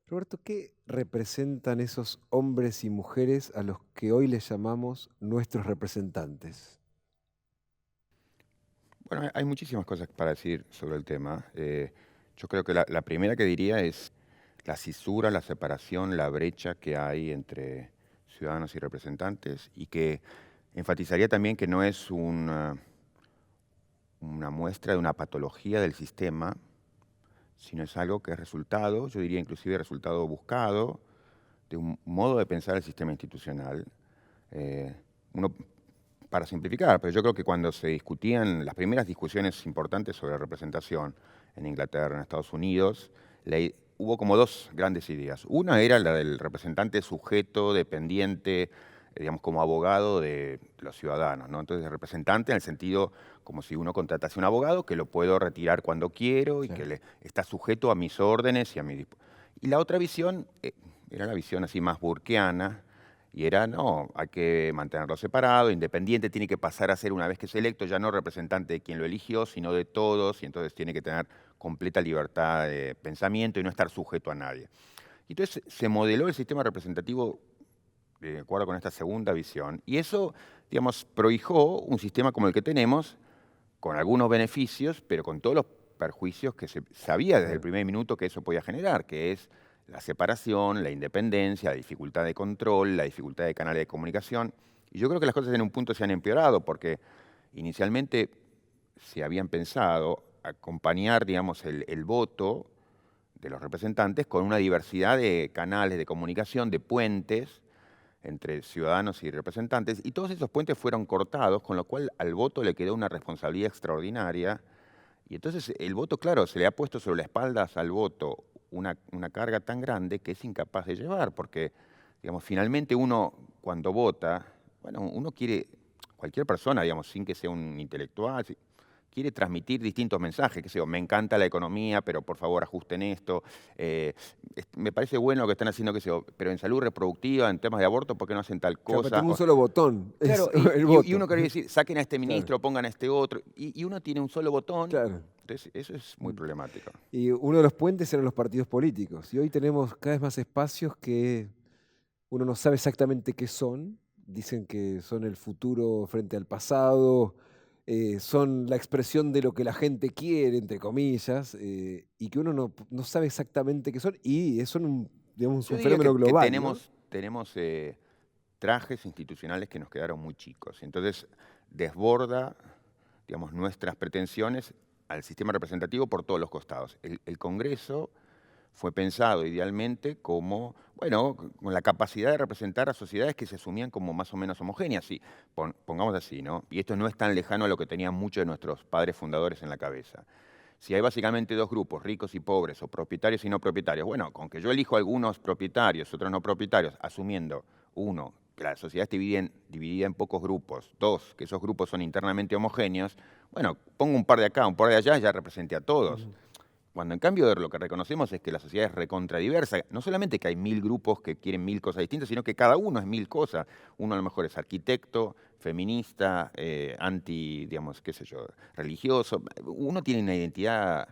Roberto, ¿qué representan esos hombres y mujeres a los que hoy les llamamos nuestros representantes? Bueno, hay muchísimas cosas para decir sobre el tema. Yo creo que la primera que diría es la cisura, la separación, la brecha que hay entre ciudadanos y representantes y que enfatizaría también que no es una muestra de una patología del sistema, sino es algo que es resultado, yo diría inclusive resultado buscado, de un modo de pensar el sistema institucional. Eh, Uno para simplificar, pero yo creo que cuando se discutían las primeras discusiones importantes sobre representación en Inglaterra, en Estados Unidos, hubo como dos grandes ideas. Una era la del representante sujeto, dependiente, digamos, como abogado de los ciudadanos, ¿no? Entonces, representante en el sentido como si uno contratase un abogado que lo puedo retirar cuando quiero y que Claro. está sujeto a mis órdenes y a mi... Y la otra visión era la visión así más burkeana, y era, no, hay que mantenerlo separado, independiente, tiene que pasar a ser, una vez que es electo, ya no representante de quien lo eligió, sino de todos, y entonces tiene que tener completa libertad de pensamiento y no estar sujeto a nadie. Y entonces se modeló el sistema representativo de acuerdo con esta segunda visión, y eso, digamos, prohijó un sistema como el que tenemos, con algunos beneficios, pero con todos los perjuicios que se sabía desde el Claro. primer minuto que eso podía generar, que es la separación, la independencia, la dificultad de control, la dificultad de canales de comunicación. Y yo creo que las cosas en un punto se han empeorado, porque inicialmente se habían pensado acompañar, digamos, el voto de los representantes con una diversidad de canales de comunicación, de puentes entre ciudadanos y representantes, y todos esos puentes fueron cortados, con lo cual al voto le quedó una responsabilidad extraordinaria, y entonces el voto, claro, se le ha puesto sobre las espaldas al voto una carga tan grande que es incapaz de llevar, porque, digamos, finalmente uno cuando vota, bueno, uno quiere, cualquier persona, digamos, sin que sea un intelectual, quiere transmitir distintos mensajes, qué sé yo, me encanta la economía, pero por favor ajusten esto, eh, me parece bueno lo que están haciendo, qué sé yo, pero en salud reproductiva, en temas de aborto, ¿por qué no hacen tal Claro, pero cosa? tengo un solo botón, es Claro, y, el y- y voto. uno quería decir, saquen a este Claro, ministro, pongan a este otro, y uno tiene un solo botón, claro. entonces eso es muy Mm. problemático. Y uno de los puentes eran los partidos políticos. Y hoy tenemos cada vez más espacios que uno no sabe exactamente qué son. Dicen que son el futuro frente al pasado, son la expresión de lo que la gente quiere, entre comillas, y que uno no sabe exactamente qué son. Y son digamos, Yo un diría fenómeno que global, ¿no? tenemos trajes institucionales que nos quedaron muy chicos, entonces desborda, digamos, nuestras pretensiones al sistema representativo por todos los costados. El Congreso fue pensado idealmente como, bueno, con la capacidad de representar a sociedades que se asumían como más o menos homogéneas, sí, pongamos así, ¿no? Y esto no es tan lejano a lo que tenían muchos de nuestros padres fundadores en la cabeza. Si hay básicamente dos grupos, ricos y pobres, o propietarios y no propietarios, bueno, con que yo elijo algunos propietarios, otros no propietarios, asumiendo, uno, que la sociedad está dividida en pocos grupos, dos, que esos grupos son internamente homogéneos, bueno, pongo un par de acá, un par de allá, ya representé a todos. Ujú. Cuando en cambio lo que reconocemos es que la sociedad es recontradiversa, no solamente que hay 1000 grupos que quieren 1000 cosas distintas, sino que cada uno es 1000 cosas. Uno a lo mejor es arquitecto, feminista, anti, digamos, qué sé yo, religioso. Uno tiene una identidad,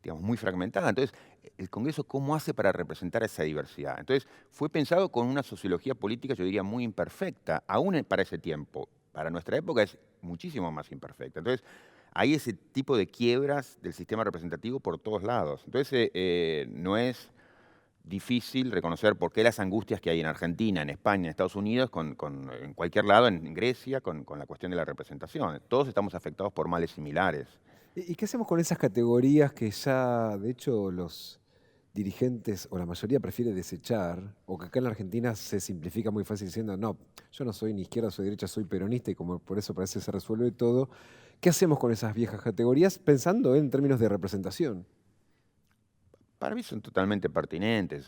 digamos, muy fragmentada. Entonces, el Congreso, ¿cómo hace para representar esa diversidad? Entonces, fue pensado con una sociología política, yo diría, muy imperfecta, aún para ese tiempo. Para nuestra época es muchísimo más imperfecta. Entonces, hay ese tipo de quiebras del sistema representativo por todos lados. Entonces, no es difícil reconocer por qué las angustias que hay en Argentina, en España, en Estados Unidos, en cualquier lado, en Grecia, con la cuestión de la representación. Todos estamos afectados por males similares. ¿Y qué hacemos con esas categorías que ya, de hecho, los dirigentes o la mayoría prefiere desechar, o que acá en la Argentina se simplifica muy fácil diciendo, no, yo no soy ni izquierda, soy derecha, soy peronista y como por eso parece que se resuelve todo? ¿Qué hacemos con esas viejas categorías pensando en términos de representación? Para mí son totalmente pertinentes.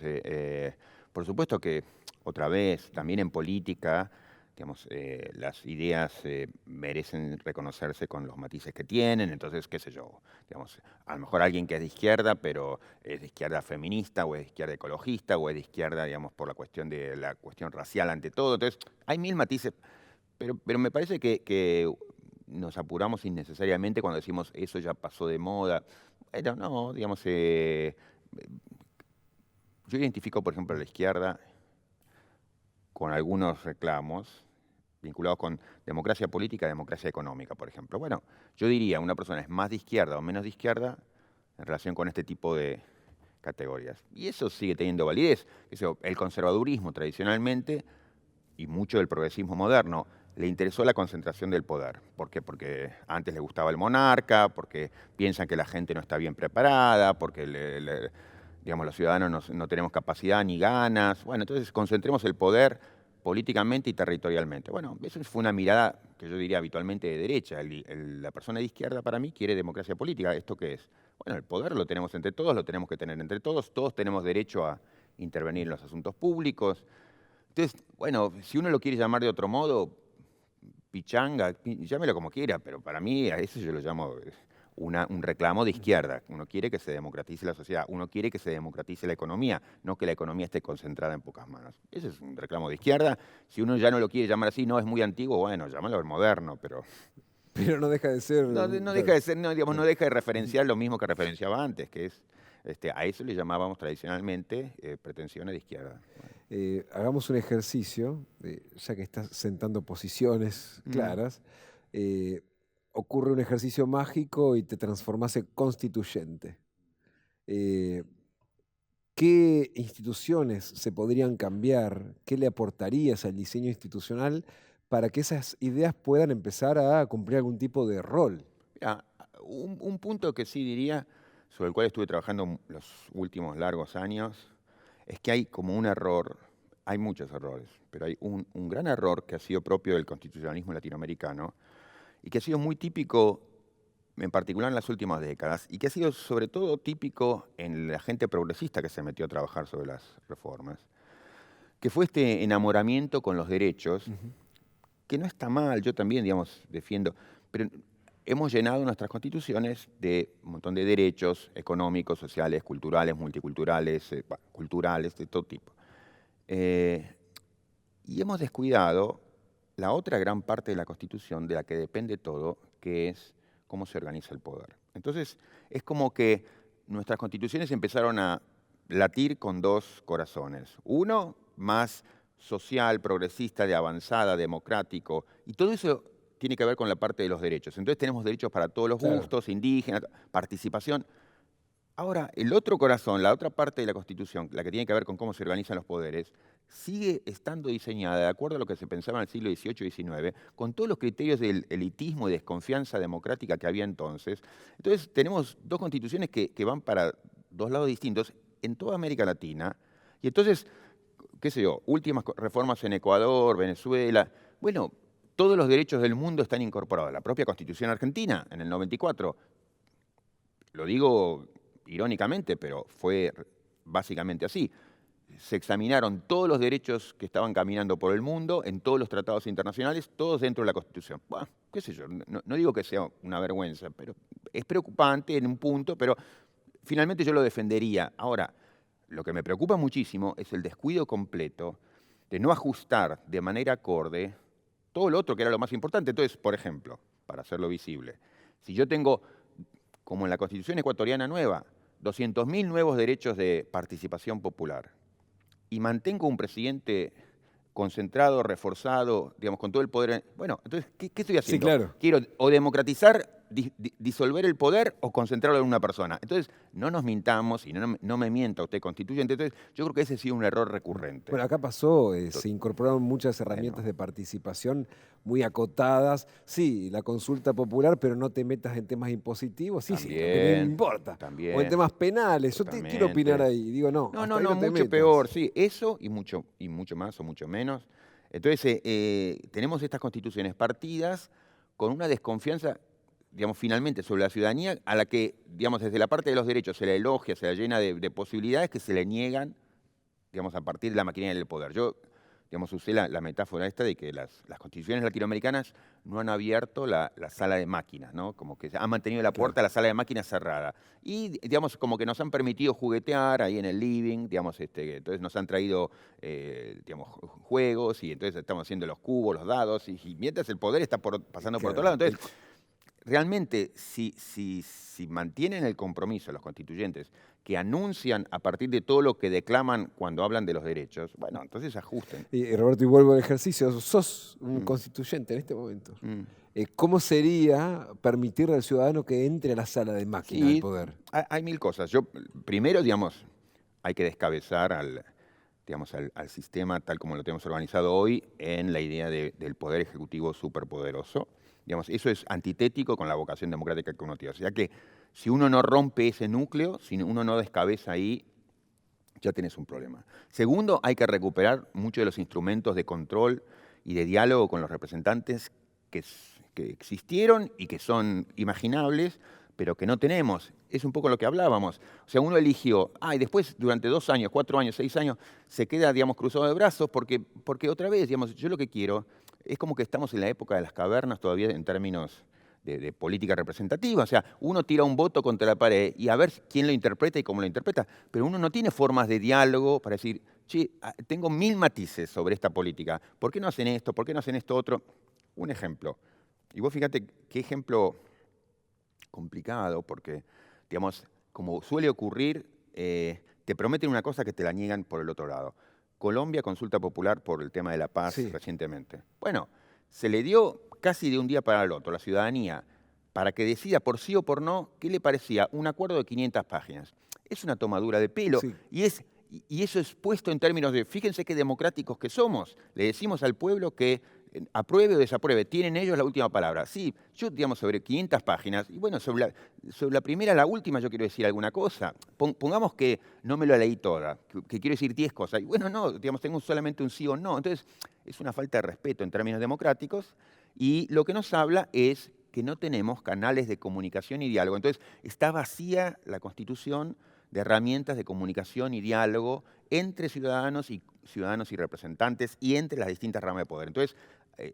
Por supuesto que, otra vez, también en política, digamos, las ideas merecen reconocerse con los matices que tienen. Entonces, qué sé yo, digamos, a lo mejor alguien que es de izquierda, pero es de izquierda feminista, o es de izquierda ecologista, o es de izquierda, digamos, por la cuestión de la cuestión racial ante todo. Entonces, hay 1000 matices, pero me parece que nos apuramos innecesariamente cuando decimos eso ya pasó de moda. Bueno, no, digamos, yo identifico, por ejemplo, a la izquierda con algunos reclamos vinculados con democracia política, democracia económica, por ejemplo. Bueno, yo diría, una persona es más de izquierda o menos de izquierda en relación con este tipo de categorías. Y eso sigue teniendo validez. El conservadurismo tradicionalmente y mucho del progresismo moderno le interesó la concentración del poder. ¿Por qué? Porque antes le gustaba el monarca, porque piensan que la gente no está bien preparada, porque digamos, los ciudadanos no tenemos capacidad ni ganas. Bueno, entonces concentremos el poder políticamente y territorialmente. Bueno, eso fue una mirada que yo diría habitualmente de derecha. La persona de izquierda para mí quiere democracia política. ¿Esto qué es? Bueno, el poder lo tenemos entre todos, lo tenemos que tener entre todos. Todos tenemos derecho a intervenir en los asuntos públicos. Entonces, bueno, si uno lo quiere llamar de otro modo, pichanga, llámelo como quiera, pero para mí a eso yo lo llamo un reclamo de izquierda. Uno quiere que se democratice la sociedad, uno quiere que se democratice la economía, no que la economía esté concentrada en pocas manos. Ese es un reclamo de izquierda. Si uno ya no lo quiere llamar así, no es muy antiguo, bueno, llámalo moderno, pero Pero no deja de ser... no deja de ser, no, digamos, no deja de referenciar lo mismo que referenciaba antes, que es a eso le llamábamos tradicionalmente pretensiones de izquierda. Hagamos un ejercicio, ya que estás sentando posiciones claras, ocurre un ejercicio mágico y te transformas en constituyente. ¿Qué instituciones se podrían cambiar? ¿Qué le aportarías al diseño institucional para que esas ideas puedan empezar a cumplir algún tipo de rol? Mira, un punto que sí diría, sobre el cual estuve trabajando los últimos largos años, es que hay como un error, hay muchos errores, pero hay un gran error que ha sido propio del constitucionalismo latinoamericano y que ha sido muy típico, en particular en las últimas décadas, y que ha sido sobre todo típico en la gente progresista que se metió a trabajar sobre las reformas, que fue este enamoramiento con los derechos, que no está mal, yo también, digamos, defiendo, pero hemos llenado nuestras constituciones de un montón de derechos económicos, sociales, culturales, multiculturales, culturales, de todo tipo. Y hemos descuidado la otra gran parte de la Constitución de la que depende todo, que es cómo se organiza el poder. Entonces, es como que nuestras constituciones empezaron a latir con dos corazones. Uno, más social, progresista, de avanzada, democrático, y todo eso tiene que ver con la parte de los derechos. Entonces tenemos derechos para todos los gustos, indígenas, participación. Ahora, el otro corazón, la otra parte de la Constitución, la que tiene que ver con cómo se organizan los poderes, sigue estando diseñada de acuerdo a lo que se pensaba en el siglo XVIII y XIX, con todos los criterios del elitismo y desconfianza democrática que había entonces. Entonces, tenemos dos constituciones que van para dos lados distintos en toda América Latina. Y entonces, qué sé yo, últimas reformas en Ecuador, Venezuela. Bueno, todos los derechos del mundo están incorporados. La propia Constitución argentina, en el 94, lo digo irónicamente, pero fue básicamente así. Se examinaron todos los derechos que estaban caminando por el mundo, en todos los tratados internacionales, todos dentro de la Constitución. Bueno, qué sé yo, no digo que sea una vergüenza, pero es preocupante en un punto, pero finalmente yo lo defendería. Ahora, lo que me preocupa muchísimo es el descuido completo de no ajustar de manera acorde todo lo otro que era lo más importante. Entonces, por ejemplo, para hacerlo visible, si yo tengo, como en la Constitución ecuatoriana nueva, 200.000 nuevos derechos de participación popular, y mantengo un presidente concentrado, reforzado, digamos, con todo el poder. Bueno, entonces, ¿qué estoy haciendo? Sí, claro. Quiero o democratizar, disolver el poder o concentrarlo en una persona. Entonces, no nos mintamos y no me mienta usted, constituyente. Entonces, yo creo que ese ha sido un error recurrente. Bueno, acá pasó, se incorporaron muchas herramientas de participación muy acotadas. Sí, la consulta popular, pero no te metas en temas impositivos. Sí, También, sí, a mí me importa. también, o en temas penales. Yo te quiero opinar ahí. Digo, no, No, hasta ahí no te mucho metas. peor, sí, eso y mucho más o mucho menos. Entonces, tenemos estas constituciones partidas con una desconfianza, digamos, finalmente sobre la ciudadanía, a la que, digamos, desde la parte de los derechos se la elogia, se la llena de posibilidades que se le niegan, digamos, a partir de la maquinaria del poder. Yo, digamos, usé la metáfora esta de que las constituciones latinoamericanas no han abierto la sala de máquinas, ¿no? Como que han mantenido la puerta a la sala de máquinas cerrada. Y, digamos, como que nos han permitido juguetear ahí en el living, digamos, entonces nos han traído, digamos, juegos y entonces estamos haciendo los cubos, los dados, y mientras el poder está pasando por otro lado. Entonces, realmente, si mantienen el compromiso los constituyentes, que anuncian a partir de todo lo que declaman cuando hablan de los derechos, bueno, entonces ajusten. Y Roberto, y vuelvo al ejercicio, sos un Mm, constituyente en este momento. mm. ¿Cómo sería permitirle al ciudadano que entre a la sala de máquina del Sí, poder? hay mil cosas. Yo, primero, digamos, hay que descabezar digamos, al sistema tal como lo tenemos organizado hoy en la idea del poder ejecutivo superpoderoso. Digamos, eso es antitético con la vocación democrática que uno tiene. O sea que si uno no rompe ese núcleo, si uno no descabeza ahí, ya tenés un problema. Segundo, hay que recuperar muchos de los instrumentos de control y de diálogo con los representantes que existieron y que son imaginables, pero que no tenemos. Es un poco lo que hablábamos. O sea, uno eligió, y después durante 2 años, 4 años, 6 años, se queda, digamos, cruzado de brazos, porque otra vez, digamos, yo lo que quiero es como que estamos en la época de las cavernas todavía en términos de política representativa. O sea, uno tira un voto contra la pared y a ver quién lo interpreta y cómo lo interpreta, pero uno no tiene formas de diálogo para decir, che, tengo 1000 matices sobre esta política. ¿Por qué no hacen esto? ¿Por qué no hacen esto otro? Un ejemplo. Y vos fíjate qué ejemplo complicado, porque, digamos, como suele ocurrir, te prometen una cosa que te la niegan por el otro lado. Colombia, consulta popular por el tema de la paz Sí. recientemente. Bueno, se le dio casi de un día para el otro a la ciudadanía para que decida por sí o por no qué le parecía un acuerdo de 500 páginas. Es una tomadura de pelo Sí. y eso es puesto en términos de, fíjense qué democráticos que somos. Le decimos al pueblo que apruebe o desapruebe, tienen ellos la última palabra. Sí, yo, digamos, sobre 500 páginas, y bueno, sobre la primera a la última yo quiero decir alguna cosa. Pongamos que no me lo leí toda, que quiero decir 10 cosas. Y bueno, no, digamos, tengo solamente un sí o no. Entonces, es una falta de respeto en términos democráticos, y lo que nos habla es que no tenemos canales de comunicación y diálogo. Entonces, está vacía la Constitución de herramientas de comunicación y diálogo entre ciudadanos y representantes y entre las distintas ramas de poder. Entonces,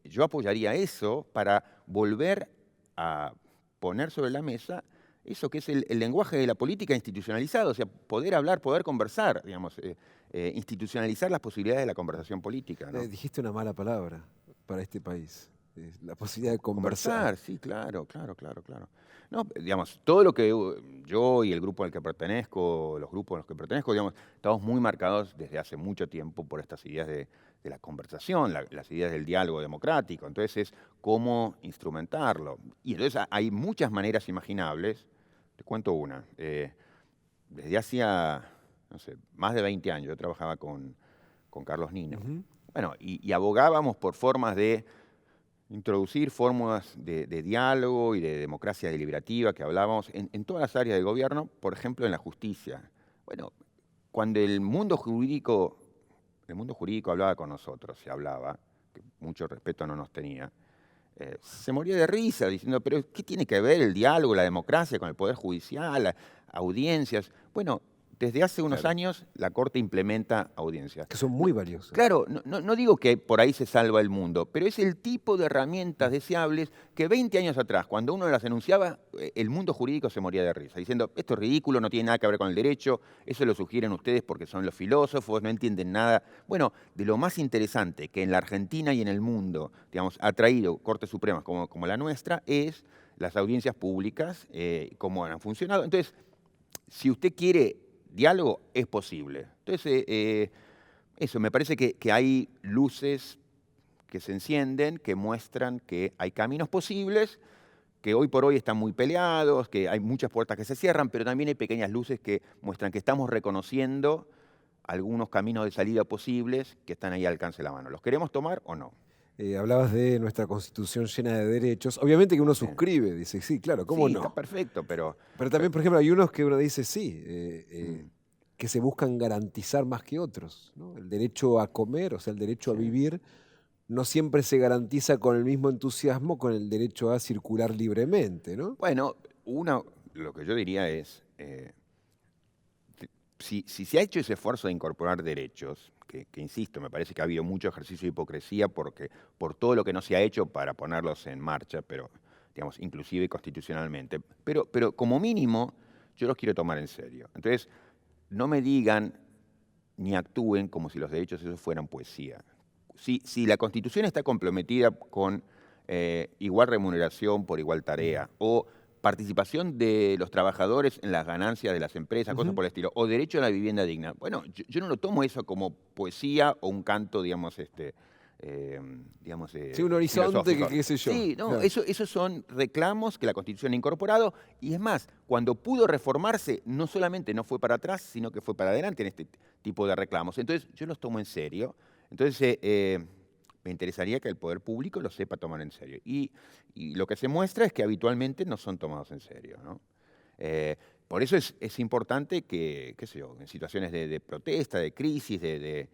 yo apoyaría eso para volver a poner sobre la mesa eso que es el lenguaje de la política institucionalizado, o sea, poder hablar, poder conversar, digamos, institucionalizar las posibilidades de la conversación política, ¿no? Dijiste una mala palabra para este país. La posibilidad de conversar. Conversar, sí, claro, claro, claro, claro. No, digamos, todo lo que yo y el grupo al que pertenezco, los grupos a los que pertenezco, digamos, estamos muy marcados desde hace mucho tiempo por estas ideas de la conversación, las ideas del diálogo democrático. Entonces es cómo instrumentarlo. Y entonces hay muchas maneras imaginables. Te cuento una. Desde hacía, no sé, más de 20 años yo trabajaba con Carlos Nino. Ujú. Bueno, y abogábamos por formas de introducir fórmulas de diálogo y de democracia deliberativa que hablábamos en todas las áreas del gobierno, por ejemplo, en la justicia. Bueno, cuando el mundo jurídico hablaba con nosotros, se hablaba, que mucho respeto no nos tenía, se moría de risa diciendo, pero ¿qué tiene que ver el diálogo, la democracia con el Poder Judicial, las audiencias? Bueno, desde hace unos Claro. años la Corte implementa audiencias. Que son muy valiosas. Claro, no digo que por ahí se salva el mundo, pero es el tipo de herramientas deseables que 20 años atrás, cuando uno las enunciaba, el mundo jurídico se moría de risa, diciendo, esto es ridículo, no tiene nada que ver con el derecho, eso lo sugieren ustedes porque son los filósofos, no entienden nada. Bueno, de lo más interesante que en la Argentina y en el mundo, digamos, ha traído Cortes Supremas como la nuestra, es las audiencias públicas, cómo han funcionado. Entonces, si usted quiere diálogo, es posible. Entonces, eso, me parece que hay luces que se encienden, que muestran que hay caminos posibles, que hoy por hoy están muy peleados, que hay muchas puertas que se cierran, pero también hay pequeñas luces que muestran que estamos reconociendo algunos caminos de salida posibles que están ahí al alcance de la mano. ¿Los queremos tomar o no? Hablabas de nuestra constitución llena de derechos. Obviamente que uno Sí, suscribe, dice, sí, claro, ¿cómo sí, está no? perfecto, Pero también, por ejemplo, hay unos que uno dice, sí, mm, que se buscan garantizar más que otros, ¿no? El derecho a comer, o sea, el derecho a sí. vivir, no siempre se garantiza con el mismo entusiasmo con el derecho a circular libremente, ¿no? Bueno, lo que yo diría es, si se ha hecho ese esfuerzo de incorporar derechos, que insisto, me parece que ha habido mucho ejercicio de hipocresía por todo lo que no se ha hecho para ponerlos en marcha, pero digamos, inclusive constitucionalmente. Pero como mínimo, yo los quiero tomar en serio. Entonces, no me digan ni actúen como si los derechos esos fueran poesía. Si la Constitución está comprometida con igual remuneración por igual tarea, o participación de los trabajadores en las ganancias de las empresas, cosas por el estilo, o derecho a la vivienda digna. Bueno, yo no lo tomo eso como poesía o un canto, digamos, Sí, un horizonte que filosófico. qué sé yo. Sí, no, Claro. esos son reclamos que la Constitución ha incorporado, y es más, cuando pudo reformarse, no solamente no fue para atrás, sino que fue para adelante en este tipo de reclamos. Entonces, yo los tomo en serio. Entonces, me interesaría que el poder público lo sepa tomar en serio. Y lo que se muestra es que habitualmente no son tomados en serio, ¿no? Por eso es importante que, qué sé yo, en situaciones de protesta, de crisis, de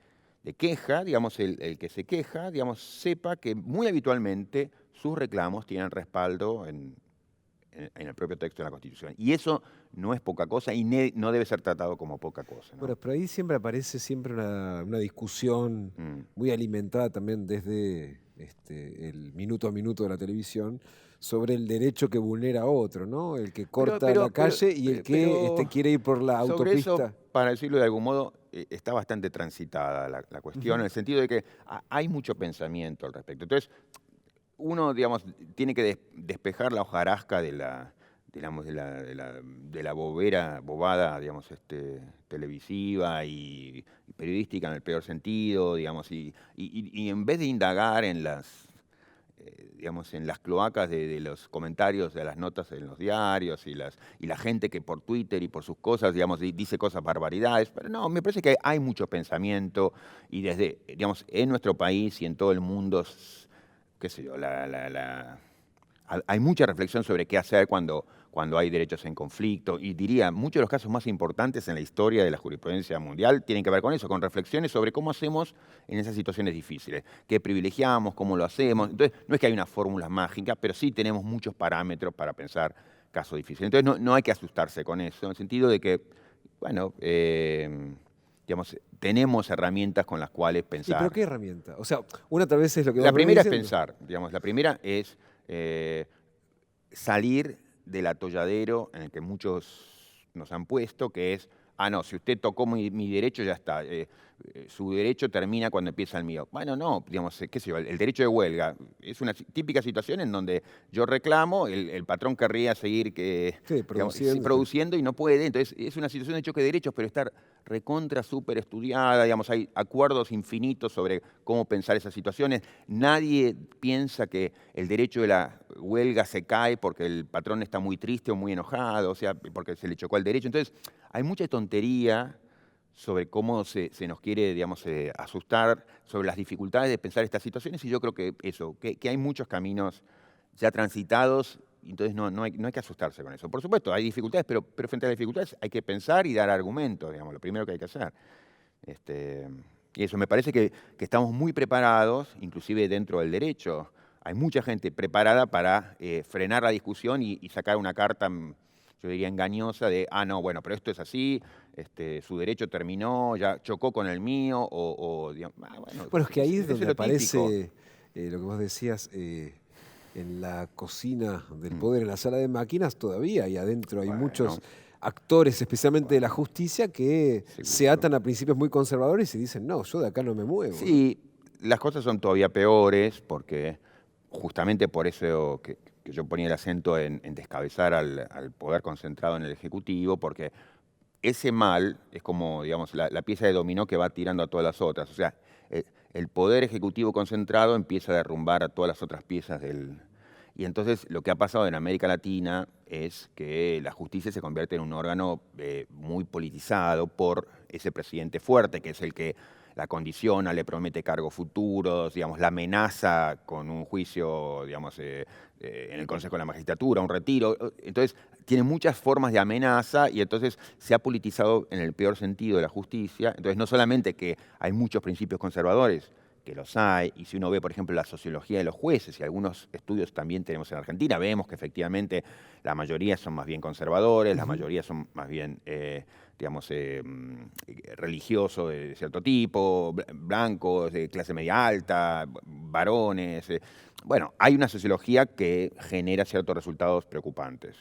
queja, digamos, el que se queja, digamos, sepa que muy habitualmente sus reclamos tienen respaldo en el propio texto de la Constitución. Y eso no es poca cosa y no debe ser tratado como poca cosa, ¿no? Bueno, pero ahí siempre aparece siempre una discusión Mm. muy alimentada también desde el minuto a minuto de la televisión sobre el derecho que vulnera a otro, ¿no? El que Pero, corta la pero, pero, calle y el que pero quiere ir por la sobre eso, autopista. para decirlo de algún modo, está bastante transitada la cuestión, Ujú. en el sentido de que hay mucho pensamiento al respecto. Entonces, uno, digamos, tiene que despejar la hojarasca digamos, de la bobada, digamos, televisiva y periodística en el peor sentido, digamos, y en vez de indagar en digamos, en las cloacas de los comentarios, de las notas en los diarios y la gente que por Twitter y por sus cosas, digamos, dice cosas barbaridades. Pero no, me parece que hay mucho pensamiento y desde, digamos, en nuestro país y en todo el mundo, qué sé yo, hay mucha reflexión sobre qué hacer cuando hay derechos en conflicto, y diría, muchos de los casos más importantes en la historia de la jurisprudencia mundial tienen que ver con eso, con reflexiones sobre cómo hacemos en esas situaciones difíciles, qué privilegiamos, cómo lo hacemos. Entonces, no es que hay una fórmula mágica, pero sí tenemos muchos parámetros para pensar casos difíciles. Entonces, no hay que asustarse con eso, en el sentido de que, bueno, digamos, tenemos herramientas con las cuales ¿Y pero pensar. qué herramienta? O sea, una tal vez es lo que La vos venís primera es diciendo. pensar, digamos, la primera es salir del atolladero en el que muchos nos han puesto, que es, no, si usted tocó mi derecho, ya está. Su derecho termina cuando empieza el mío. Bueno, no, digamos, qué sé yo, el derecho de huelga es una típica situación en donde yo reclamo, el patrón querría seguir Sí, digamos, sí, produciendo. Sí. produciendo y no puede. Entonces, es una situación de choque de derechos, pero estar recontra, súper estudiada, digamos, hay acuerdos infinitos sobre cómo pensar esas situaciones. Nadie piensa que el derecho de la huelga se cae porque el patrón está muy triste o muy enojado, o sea, porque se le chocó el derecho. Entonces, hay mucha tontería sobre cómo se nos quiere, digamos, asustar, sobre las dificultades de pensar estas situaciones, y yo creo que eso, que hay muchos caminos ya transitados, entonces no hay que asustarse con eso. Por supuesto, hay dificultades, pero frente a las dificultades hay que pensar y dar argumentos, digamos, lo primero que hay que hacer. Este, y eso, me parece que estamos muy preparados, inclusive dentro del derecho. Hay mucha gente preparada para frenar la discusión y sacar una carta, yo diría, engañosa de, no, bueno, pero esto es así, su derecho terminó, ya chocó con el mío, digamos, bueno, Bueno, es que ahí es eso es donde lo típico. aparece lo que vos decías, en la cocina del Mm, poder, en la sala de máquinas, todavía y adentro hay muchos Bueno, actores, especialmente de la bueno, justicia, que se seguro. atan a principios muy conservadores y dicen, no, yo de acá no me muevo, ¿no? Sí, las cosas son todavía peores porque justamente por eso que yo ponía el acento en descabezar al poder concentrado en el Ejecutivo, porque ese mal es como, digamos, la pieza de dominó que va tirando a todas las otras. O sea, el poder ejecutivo concentrado empieza a derrumbar a todas las otras piezas del... Y entonces lo que ha pasado en América Latina es que la justicia se convierte en un órgano muy politizado por ese presidente fuerte, que es el que la condiciona, le promete cargos futuros, digamos, la amenaza con un juicio, digamos, en el Consejo de la Magistratura, un retiro. Entonces, tiene muchas formas de amenaza y entonces se ha politizado en el peor sentido de la justicia. Entonces, no solamente que hay muchos principios conservadores, que los hay, y si uno ve, por ejemplo, la sociología de los jueces, y algunos estudios también tenemos en Argentina, vemos que efectivamente la mayoría son más bien conservadores, la Ujú. mayoría son más bien, digamos, religiosos de cierto tipo, blancos, de clase media alta, varones. Bueno, hay una sociología que genera ciertos resultados preocupantes.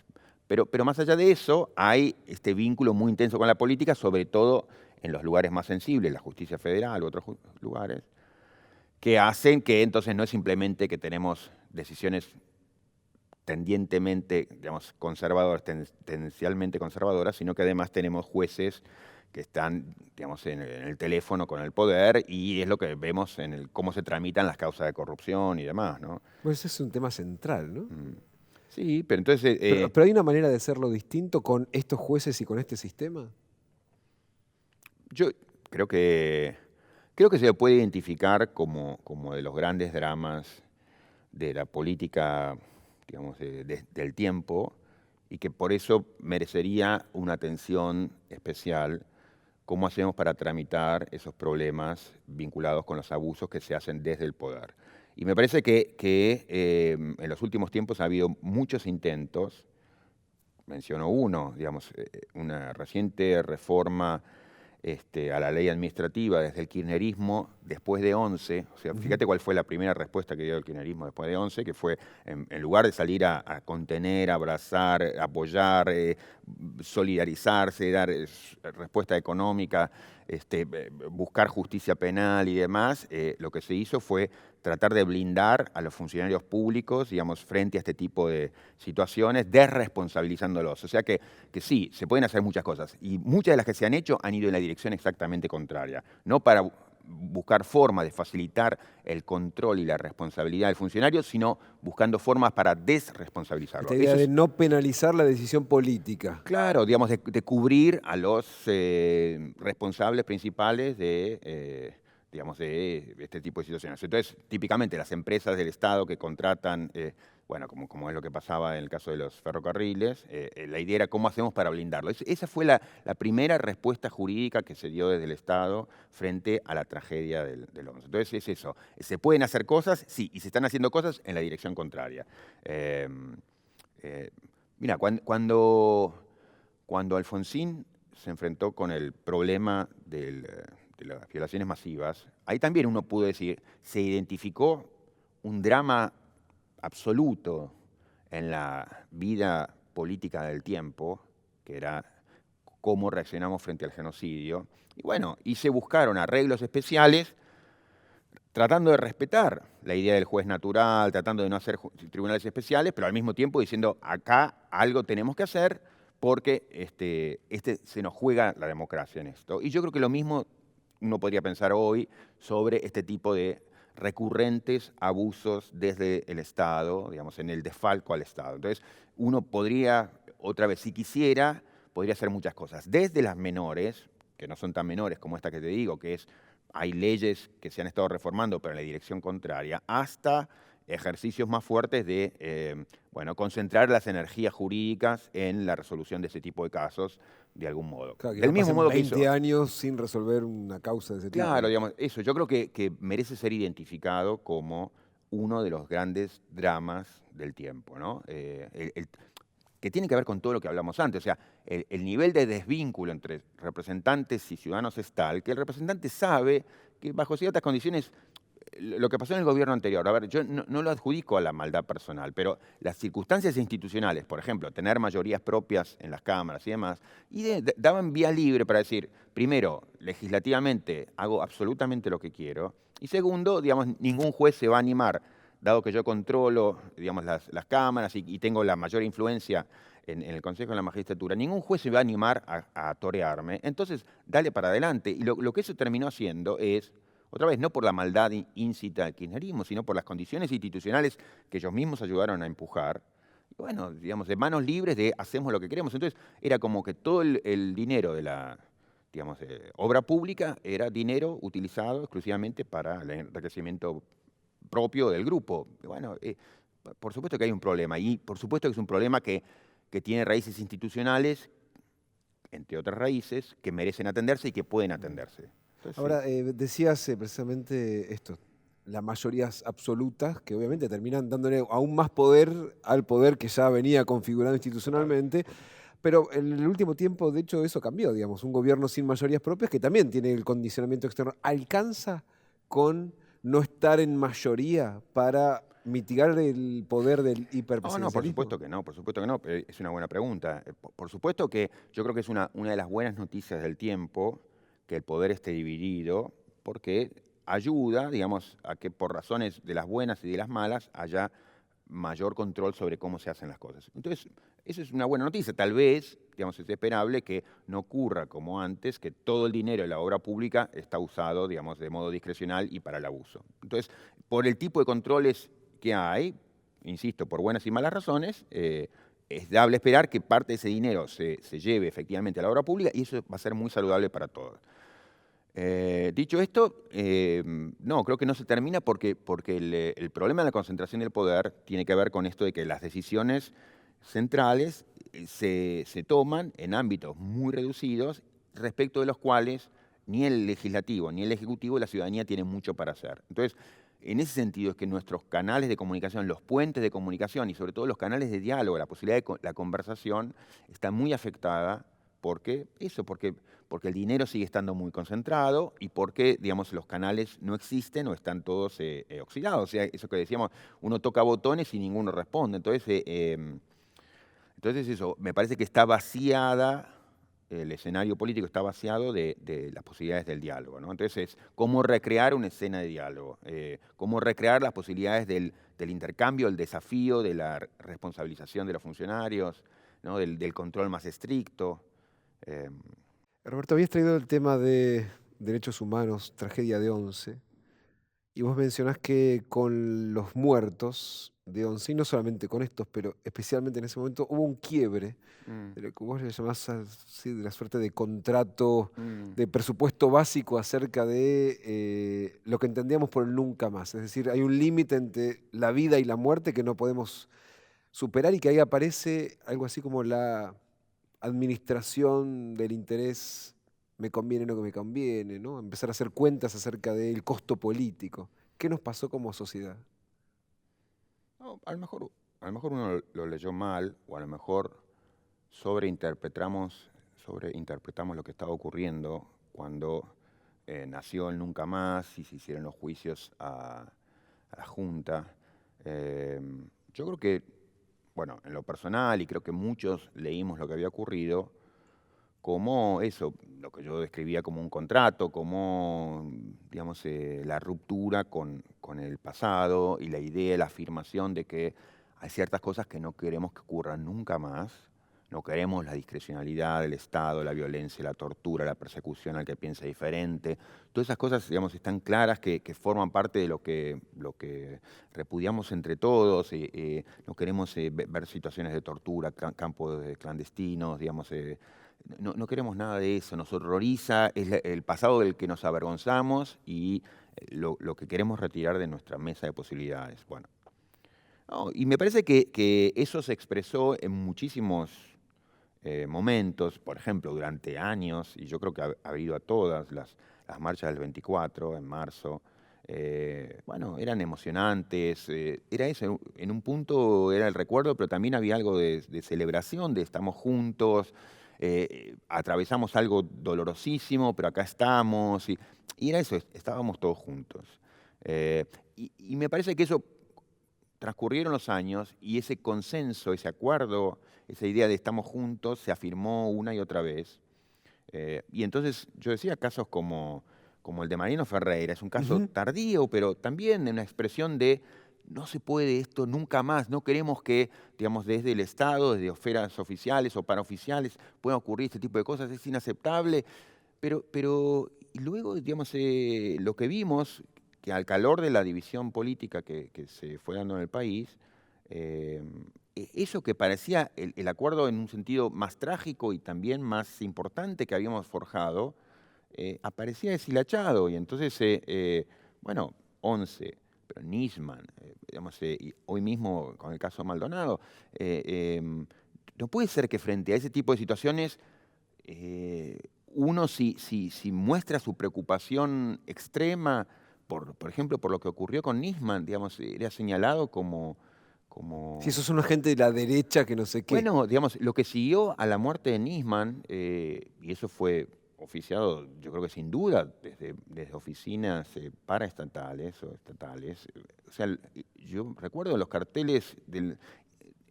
Pero más allá de eso, hay este vínculo muy intenso con la política, sobre todo en los lugares más sensibles, la justicia federal u otros lugares, que hacen que entonces no es simplemente que tenemos decisiones tendientemente, digamos, conservadoras, tendencialmente conservadoras, sino que además tenemos jueces que están, digamos, en el teléfono con el poder, y es lo que vemos en cómo se tramitan las causas de corrupción y demás, ¿no? Pues ese es un tema central, ¿no? Mm. Sí, pero entonces, Pero hay una manera de hacerlo distinto con estos jueces y con este sistema. yo creo que se lo puede identificar como de los grandes dramas de la política, digamos, del tiempo, y que por eso merecería una atención especial. ¿Cómo hacemos para tramitar esos problemas vinculados con los abusos que se hacen desde el poder? Y me parece que en los últimos tiempos ha habido muchos intentos. Menciono uno, digamos, una reciente reforma a la ley administrativa desde el kirchnerismo después de 11. O sea, fíjate cuál fue la primera respuesta que dio el kirchnerismo después de 11, que fue, en lugar de salir a contener, abrazar, apoyar, solidarizarse, dar respuesta económica, buscar justicia penal y demás, lo que se hizo fue tratar de blindar a los funcionarios públicos, digamos, frente a este tipo de situaciones, desresponsabilizándolos. O sea que sí, se pueden hacer muchas cosas, y muchas de las que se han hecho han ido en la dirección exactamente contraria. No para buscar formas de facilitar el control y la responsabilidad del funcionario, sino buscando formas para desresponsabilizarlo. Esta idea de no penalizar la decisión política. Claro, digamos, de cubrir a los responsables principales digamos, de este tipo de situaciones. Entonces, típicamente las empresas del Estado que contratan, bueno, como es lo que pasaba en el caso de los ferrocarriles, la idea era cómo hacemos para blindarlo. Esa fue la primera respuesta jurídica que se dio desde el Estado frente a la tragedia del 11. Entonces es eso, ¿se pueden hacer cosas? Sí, y se están haciendo cosas en la dirección contraria. Mira, cuando Alfonsín se enfrentó con el problema de las violaciones masivas, ahí también uno pudo decir, se identificó un drama absoluto en la vida política del tiempo, que era cómo reaccionamos frente al genocidio. Y bueno, y se buscaron arreglos especiales tratando de respetar la idea del juez natural, tratando de no hacer tribunales especiales, pero al mismo tiempo diciendo, acá algo tenemos que hacer porque se nos juega la democracia en esto. Y yo creo que lo mismo uno podría pensar hoy sobre este tipo de recurrentes abusos desde el Estado, digamos, en el desfalco al Estado. Entonces, uno podría, otra vez, si quisiera, podría hacer muchas cosas. Desde las menores, que no son tan menores como esta que te digo, que es, hay leyes que se han estado reformando, pero en la dirección contraria, hasta ejercicios más fuertes de, bueno, concentrar las energías jurídicas en la resolución de ese tipo de casos, de algún modo. Claro, que Del no mismo pasen modo que 20 años sin resolver una causa de ese tipo. Claro, digamos, eso yo creo que merece ser identificado como uno de los grandes dramas del tiempo, ¿no? Que tiene que ver con todo lo que hablamos antes. O sea, el nivel de desvínculo entre representantes y ciudadanos es tal que el representante sabe que bajo ciertas condiciones lo que pasó en el gobierno anterior, a ver, yo no lo adjudico a la maldad personal, pero las circunstancias institucionales, por ejemplo, tener mayorías propias en las cámaras y demás, daban vía libre para decir, primero, legislativamente hago absolutamente lo que quiero, y segundo, digamos, ningún juez se va a animar, dado que yo controlo, digamos, las cámaras y tengo la mayor influencia en el Consejo de la Magistratura, ningún juez se va a animar a torearme, entonces dale para adelante. Y lo que eso terminó haciendo es, otra vez, no por la maldad íncita del kirchnerismo, sino por las condiciones institucionales que ellos mismos ayudaron a empujar. Y bueno, digamos, de manos libres de hacemos lo que queremos. Entonces, era como que todo el dinero de la, digamos, obra pública era dinero utilizado exclusivamente para el enriquecimiento propio del grupo. Y bueno, por supuesto que hay un problema. Y por supuesto que es un problema que tiene raíces institucionales, entre otras raíces, que merecen atenderse y que pueden atenderse. Entonces, Ahora, decías precisamente esto, las mayorías absolutas, que obviamente terminan dándole aún más poder al poder que ya venía configurado institucionalmente, pero en el último tiempo, de hecho, eso cambió, digamos, un gobierno sin mayorías propias que también tiene el condicionamiento externo. ¿Alcanza con no estar en mayoría para mitigar el poder del No, hiperpresidencialismo? por supuesto que no, por supuesto que no, pero es una buena pregunta. Por supuesto que yo creo que es una de las buenas noticias del tiempo que el poder esté dividido, porque ayuda, digamos, a que por razones de las buenas y de las malas haya mayor control sobre cómo se hacen las cosas. Entonces, eso es una buena noticia. Tal vez, digamos, es esperable que no ocurra como antes, que todo el dinero de la obra pública está usado, digamos, de modo discrecional y para el abuso. Entonces, por el tipo de controles que hay, insisto, por buenas y malas razones, es dable esperar que parte de ese dinero se lleve efectivamente a la obra pública y eso va a ser muy saludable para todos. Dicho esto, no, creo que no se termina porque el problema de la concentración del poder tiene que ver con esto de que las decisiones centrales se toman en ámbitos muy reducidos, respecto de los cuales ni el legislativo ni el ejecutivo, la ciudadanía tiene mucho para hacer. Entonces, en ese sentido es que nuestros canales de comunicación, los puentes de comunicación y sobre todo los canales de diálogo, la posibilidad de la conversación, está muy afectada porque porque el dinero sigue estando muy concentrado y porque, digamos, los canales no existen o están todos oxidados. O sea, eso que decíamos, uno toca botones y ninguno responde. Entonces eso, me parece que está vaciada, el escenario político está vaciado de las posibilidades del diálogo, ¿no? Entonces, ¿cómo recrear una escena de diálogo? ¿Cómo recrear las posibilidades del intercambio, el desafío, de la responsabilización de los funcionarios, ¿no? Del control más estricto? Eh, Roberto, habías traído el tema de derechos humanos, tragedia de Once, y vos mencionás que con los muertos de Once, y no solamente con estos, pero especialmente en ese momento, hubo un quiebre mm, de lo que vos le llamás así, de la suerte de contrato, mm. de presupuesto básico acerca de lo que entendíamos por el nunca más. Es decir, hay un límite entre la vida y la muerte que no podemos superar y que ahí aparece algo así como la administración del interés, me conviene lo que me conviene, ¿no? Empezar a hacer cuentas acerca del costo político. ¿Qué nos pasó como sociedad? No, a lo mejor uno lo leyó mal o a lo mejor sobreinterpretamos lo que estaba ocurriendo cuando nació el Nunca Más y se hicieron los juicios a la Junta. Eh, yo creo que, bueno, en lo personal, y creo que muchos leímos lo que había ocurrido, como eso, lo que yo describía como un contrato, como, digamos, la ruptura con el pasado y la idea, la afirmación de que hay ciertas cosas que no queremos que ocurran nunca más. No queremos la discrecionalidad del Estado, la violencia, la tortura, la persecución al que piensa diferente. Todas esas cosas, digamos, están claras que forman parte de lo que repudiamos entre todos. No queremos ver situaciones de tortura, campos clandestinos, digamos, no queremos nada de eso, nos horroriza, es el pasado del que nos avergonzamos y lo que queremos retirar de nuestra mesa de posibilidades. Bueno, no, y me parece que eso se expresó en muchísimos momentos, por ejemplo, durante años, y yo creo que ha habido a todas las marchas del 24 en marzo. Bueno, eran emocionantes, era eso, en un punto era el recuerdo, pero también había algo de celebración, de estamos juntos, atravesamos algo dolorosísimo, pero acá estamos, y era eso, estábamos todos juntos. Y me parece que eso transcurrieron los años y ese consenso, ese acuerdo, esa idea de estamos juntos se afirmó una y otra vez. Y entonces yo decía casos como el de Mariano Ferreira, es un caso Ujú. tardío, pero también una expresión de no se puede esto nunca más, no queremos que, digamos, desde el Estado, desde esferas oficiales o paraoficiales, puedan ocurrir este tipo de cosas, es inaceptable. Y luego, digamos, lo que vimos, que al calor de la división política que se fue dando en el país, eh, eso que parecía el acuerdo en un sentido más trágico y también más importante que habíamos forjado, aparecía deshilachado. Y entonces, bueno, 11, pero Nisman, digamos, y hoy mismo con el caso Maldonado, no puede ser que frente a ese tipo de situaciones uno si muestra su preocupación extrema, por ejemplo, por lo que ocurrió con Nisman, digamos, era señalado Si como sos un agente de la derecha que no sé qué. bueno, digamos, lo que siguió a la muerte de Nisman, y eso fue oficiado, yo creo que sin duda, desde oficinas paraestatales o estatales. O sea, yo recuerdo los carteles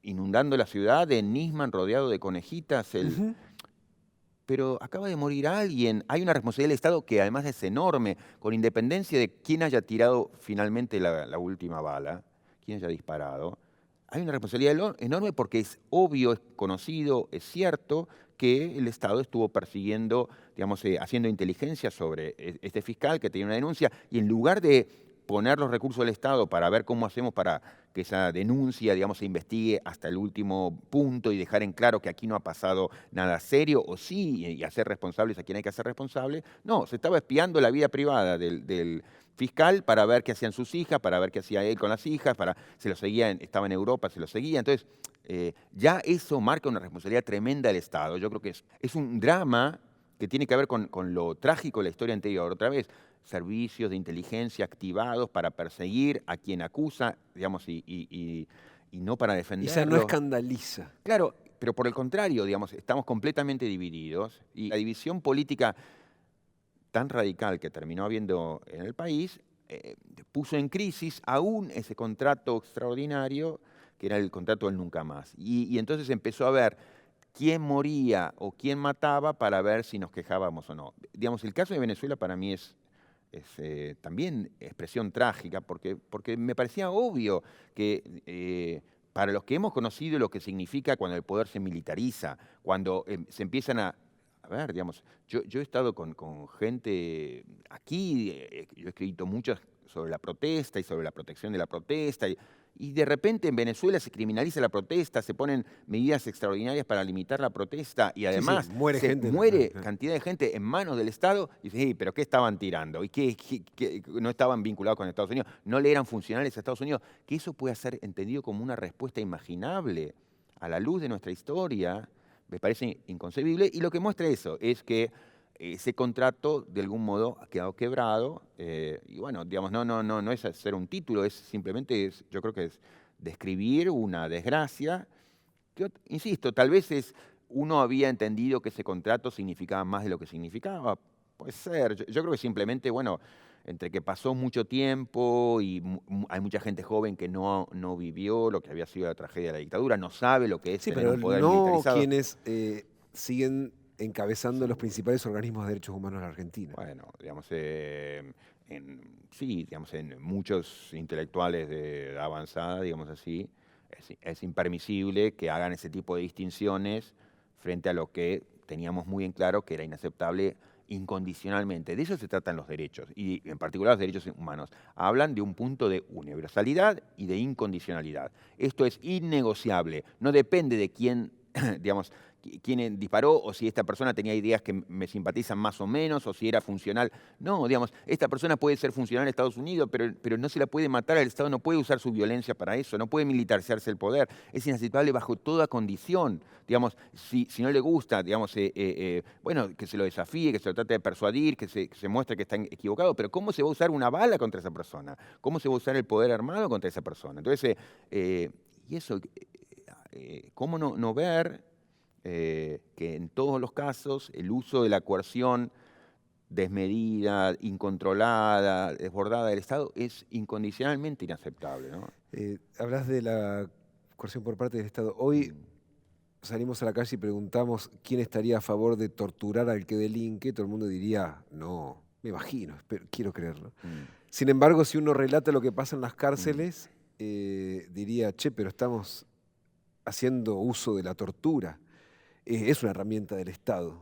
inundando la ciudad de Nisman rodeado de conejitas, Ujú. pero acaba de morir alguien. Hay una responsabilidad del Estado que además es enorme, con independencia de quién haya tirado finalmente la última bala, quién haya disparado. hay una responsabilidad enorme porque es obvio, es conocido, es cierto que el Estado estuvo persiguiendo, digamos, haciendo inteligencia sobre este fiscal que tenía una denuncia y en lugar de poner los recursos del Estado para ver cómo hacemos para que esa denuncia, digamos, se investigue hasta el último punto y dejar en claro que aquí no ha pasado nada serio, o sí, y hacer responsables a quien hay que hacer responsable. No, se estaba espiando la vida privada del fiscal para ver qué hacían sus hijas, para ver qué hacía él con las hijas, se lo seguía, estaba en Europa, se lo seguía. Entonces, ya eso marca una responsabilidad tremenda del Estado. Yo creo que es un drama que tiene que ver con lo trágico de la historia anterior. Otra vez, servicios de inteligencia activados para perseguir a quien acusa, digamos, y no para Y ya no defenderlo. escandaliza. Claro, pero por el contrario, digamos, estamos completamente divididos y la división política tan radical que terminó habiendo en el país puso en crisis aún ese contrato extraordinario que era el contrato del nunca más. Y entonces empezó a ver quién moría o quién mataba para ver si nos quejábamos o no. Digamos, el caso de Venezuela para mí es también expresión trágica, porque me parecía obvio que para los que hemos conocido lo que significa cuando el poder se militariza, cuando se empiezan a ver, digamos, yo he estado con gente aquí, yo he escrito mucho sobre la protesta y sobre la protección de la protesta, y de repente en Venezuela se criminaliza la protesta, se ponen medidas extraordinarias para limitar la protesta y Sí, sí, además muere se gente. muere cantidad de gente en manos del Estado y dice, "Hey, pero ¿qué estaban tirando? ¿Y qué no estaban vinculados con Estados Unidos? ¿No le eran funcionales a Estados Unidos?" Que eso pueda ser entendido como una respuesta imaginable a la luz de nuestra historia, me parece inconcebible. Y lo que muestra eso es que ese contrato de algún modo ha quedado quebrado y bueno, digamos, no es hacer un título, es simplemente, yo creo que es describir una desgracia que, insisto, tal vez uno había entendido que ese contrato significaba más de lo que significaba. Puede ser. Yo creo que simplemente, bueno, entre que pasó mucho tiempo y hay mucha gente joven que no vivió lo que había sido la tragedia de la dictadura, no sabe lo que es Sí, tener pero un poder no militarizado. quienes siguen encabezando los principales organismos de derechos humanos de la Argentina. Bueno, digamos, sí, digamos, en muchos intelectuales de avanzada, digamos así, es impermisible que hagan ese tipo de distinciones frente a lo que teníamos muy en claro que era inaceptable incondicionalmente. De eso se tratan los derechos, y en particular los derechos humanos. Hablan de un punto de universalidad y de incondicionalidad. Esto es innegociable, no depende de quién, digamos, quién disparó o si esta persona tenía ideas que me simpatizan más o menos o si era funcional. No, digamos, esta persona puede ser funcional en Estados Unidos, pero no se la puede matar, el Estado no puede usar su violencia para eso, no puede militarizarse el poder, es inaceptable bajo toda condición. Digamos, si no le gusta, digamos, bueno, que se lo desafíe, que se lo trate de persuadir, que se muestre que está equivocado, pero ¿cómo se va a usar una bala contra esa persona? ¿Cómo se va a usar el poder armado contra esa persona? Entonces, y eso, ¿cómo no ver que en todos los casos el uso de la coerción desmedida, incontrolada, desbordada del Estado es incondicionalmente inaceptable, ¿no? Hablas de la coerción por parte del Estado. Hoy Mm, salimos a la calle y preguntamos quién estaría a favor de torturar al que delinque. Todo el mundo diría, no, me imagino, quiero creerlo. mm, Sin embargo, si uno relata lo que pasa en las mm. cárceles, diría, che, pero estamos haciendo uso de la tortura. Es una herramienta del Estado.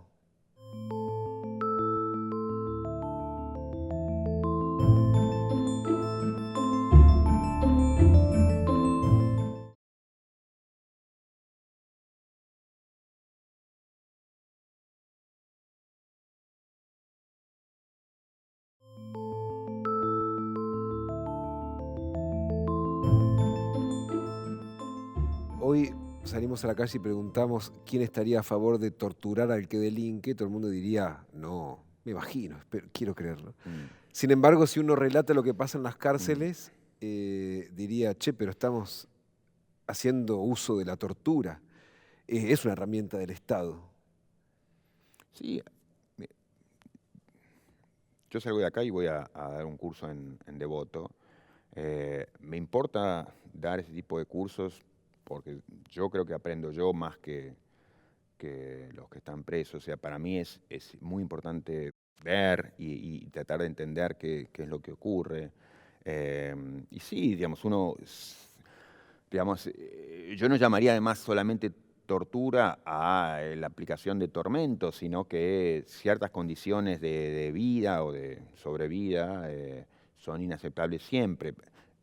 Hoy salimos a la calle y preguntamos quién estaría a favor de torturar al que delinque. Todo el mundo diría, no, me imagino, quiero creerlo. Mm, Sin embargo, si uno relata lo que pasa en las mm. cárceles, diría, che, pero estamos haciendo uso de la tortura. Es una herramienta del Estado. Sí, me- yo salgo de acá y voy a dar un curso en Devoto. Me importa dar ese tipo de cursos porque yo creo que aprendo yo más que los que están presos. O sea, para mí es muy importante ver y tratar de entender qué es lo que ocurre. Y sí, digamos, digamos, yo no llamaría además solamente tortura a la aplicación de tormentos, sino que ciertas condiciones de vida o de sobrevida son inaceptables siempre.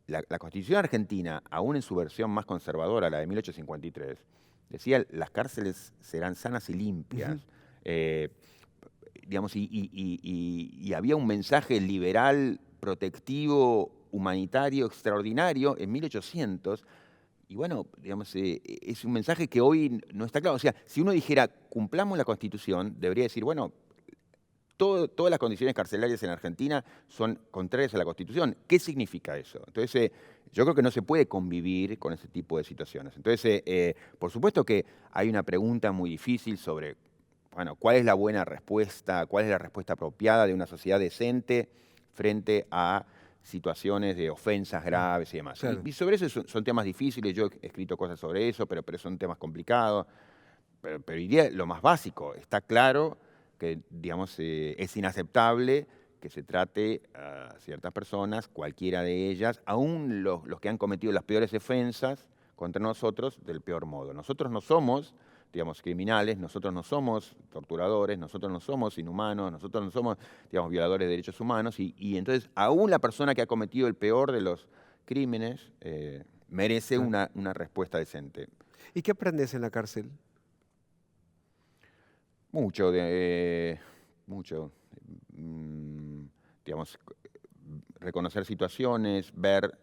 La Constitución argentina, aún en su versión más conservadora, la de 1853, decía las cárceles serán sanas y limpias. Ujú. Eh, digamos, y había un mensaje liberal, protectivo, humanitario, extraordinario en 1800. Y bueno, digamos, es un mensaje que hoy no está claro. O sea, si uno dijera, cumplamos la Constitución, debería decir, bueno, todas las condiciones carcelarias en Argentina son contrarias a la Constitución. ¿Qué significa eso? Entonces, yo creo que no se puede convivir con ese tipo de situaciones. Entonces, por supuesto que hay una pregunta muy difícil sobre, bueno, ¿cuál es la buena respuesta? ¿Cuál es la respuesta apropiada de una sociedad decente frente a situaciones de ofensas graves y demás? Claro. Y sobre eso son temas difíciles, yo he escrito cosas sobre eso, pero son temas complicados. Pero diría lo más básico, está claro que, digamos, es inaceptable que se trate a ciertas personas, cualquiera de ellas, aún los que han cometido las peores ofensas contra nosotros, del peor modo. Nosotros no somos, digamos, criminales, nosotros no somos torturadores, nosotros no somos inhumanos, nosotros no somos, digamos, violadores de derechos humanos, y entonces aún la persona que ha cometido el peor de los crímenes merece Ah. una respuesta decente. ¿Y qué aprendes en la cárcel? Mucho, digamos, reconocer situaciones, ver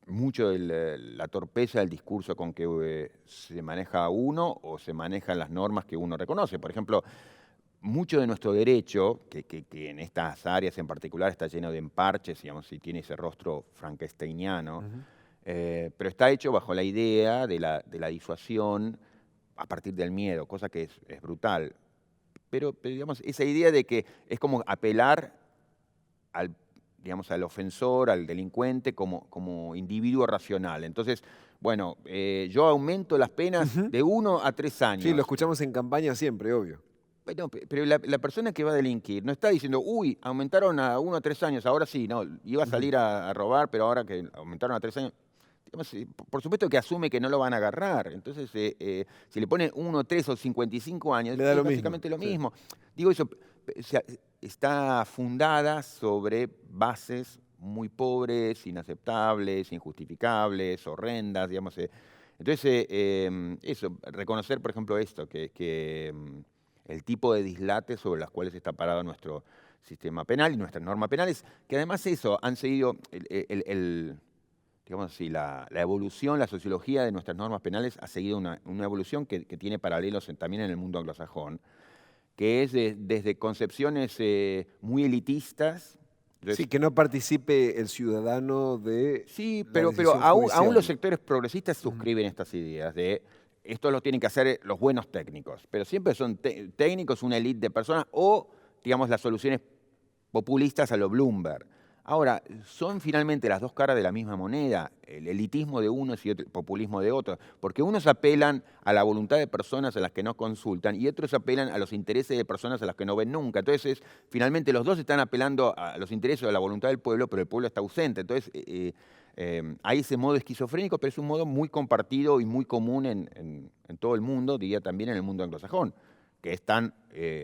mucho de la torpeza del discurso con que se maneja uno o se manejan las normas que uno reconoce. Por ejemplo, mucho de nuestro derecho, que en estas áreas en particular está lleno de emparches, digamos, y tiene ese rostro frankensteiniano, Ujú. pero está hecho bajo la idea de la disuasión a partir del miedo, cosa que es brutal. Pero, digamos, esa idea de que es como apelar al, digamos, al ofensor, al delincuente, como individuo racional. Entonces, bueno, yo aumento las penas Ujú. de 1 a 3 Sí, lo años. escuchamos en campaña siempre, obvio. Bueno, pero la persona que va a delinquir no está diciendo, uy, aumentaron a 1 a 3 años, ahora sí, no, iba a Ujú. salir a robar, pero ahora que aumentaron a 3 años. Digamos, por supuesto que asume que no lo van a agarrar. Entonces, si le ponen 1, 3 o 55 años, Le da es lo mismo. básicamente lo Sí. mismo. Digo eso, o sea, está fundada sobre bases muy pobres, inaceptables, injustificables, horrendas, digamos. Entonces, eso, reconocer, por ejemplo, esto, que el tipo de dislates sobre las cuales está parado nuestro sistema penal y nuestras normas penales, que además eso, han seguido digamos así, la evolución, la sociología de nuestras normas penales ha seguido una evolución que tiene paralelos también en el mundo anglosajón, que es desde concepciones muy elitistas. Sí, Entonces, que no participe el ciudadano de sí, la pero decisión aún los judicial. sectores progresistas Ujú. suscriben estas ideas de esto lo tienen que hacer los buenos técnicos, pero siempre son técnicos, una élite de personas o, digamos, las soluciones populistas a lo Bloomberg. Ahora, son finalmente las dos caras de la misma moneda, el elitismo de unos y el populismo de otros, porque unos apelan a la voluntad de personas a las que no consultan y otros apelan a los intereses de personas a las que no ven nunca. Entonces, finalmente los dos están apelando a los intereses o a la voluntad del pueblo, pero el pueblo está ausente. Entonces, hay ese modo esquizofrénico, pero es un modo muy compartido y muy común en todo el mundo, diría también en el mundo anglosajón, que es tan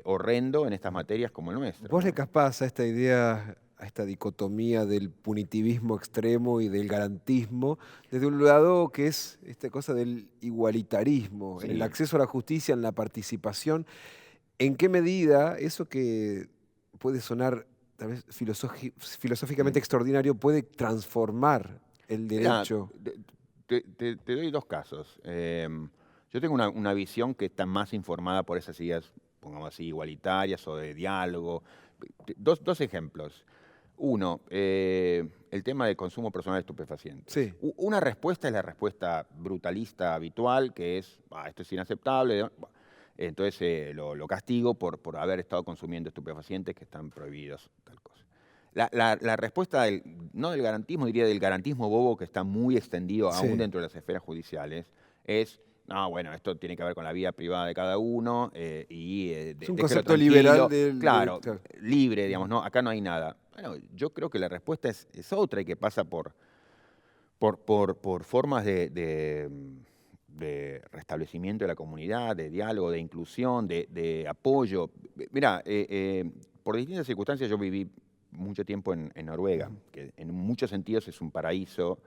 horrendo en estas materias como el nuestro, ¿Vos le ¿no? capaz a esta idea, a esta dicotomía del punitivismo extremo y del garantismo, desde un lado que es esta cosa del igualitarismo, en el Sí. acceso a la justicia, en la participación? ¿En qué medida eso que puede sonar tal vez Mm. filosóficamente extraordinario puede transformar el Mirá, derecho? te doy dos casos. Yo tengo una visión que está más informada por esas ideas, pongamos así, igualitarias o de diálogo. Dos ejemplos. Uno, el tema del consumo personal de estupefacientes. Sí. Una respuesta es la respuesta brutalista habitual, que es, "Ah, esto es inaceptable, ¿no?". Bueno, entonces lo castigo por haber estado consumiendo estupefacientes que están prohibidos, tal cosa. La respuesta, no del garantismo, diría del garantismo bobo que está muy extendido aún Sí. dentro de las esferas judiciales, es, no, bueno, esto tiene que ver con la vida privada de cada uno y Es un déjelo concepto liberal tranquilo, del claro, derecho. libre, digamos, Ujú. no, acá no hay nada. Bueno, yo creo que la respuesta es otra y que pasa por formas de restablecimiento de la comunidad, de diálogo, de inclusión, de apoyo. Mirá, por distintas circunstancias yo viví mucho tiempo en Noruega, que en muchos sentidos es un paraíso,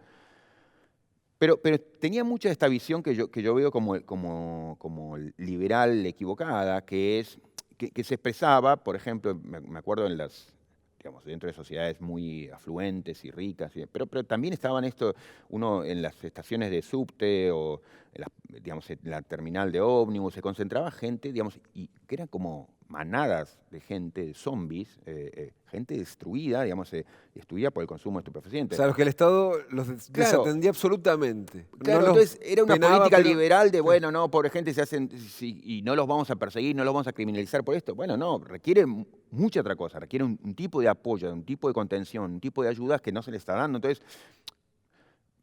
pero tenía mucha esta visión que yo veo como liberal equivocada, que es que se expresaba, por ejemplo, me acuerdo en digamos, dentro de sociedades muy afluentes y ricas, pero también estaban uno en las estaciones de subte o digamos, en la terminal de ómnibus, se concentraba gente, digamos, y que eran como manadas de gente, de zombies, gente destruida, digamos, destruida por el consumo de O estupefacientes. sea, los que el Estado los Claro, desatendía absolutamente. No claro, los entonces era una penaba, política pero... liberal de, Sí. bueno, no, pobre gente se hacen, y no los vamos a perseguir, no los vamos a criminalizar por esto. Bueno, no, requiere mucha otra cosa, requiere un tipo de apoyo, un tipo de contención, un tipo de ayudas que no se le está dando. Entonces,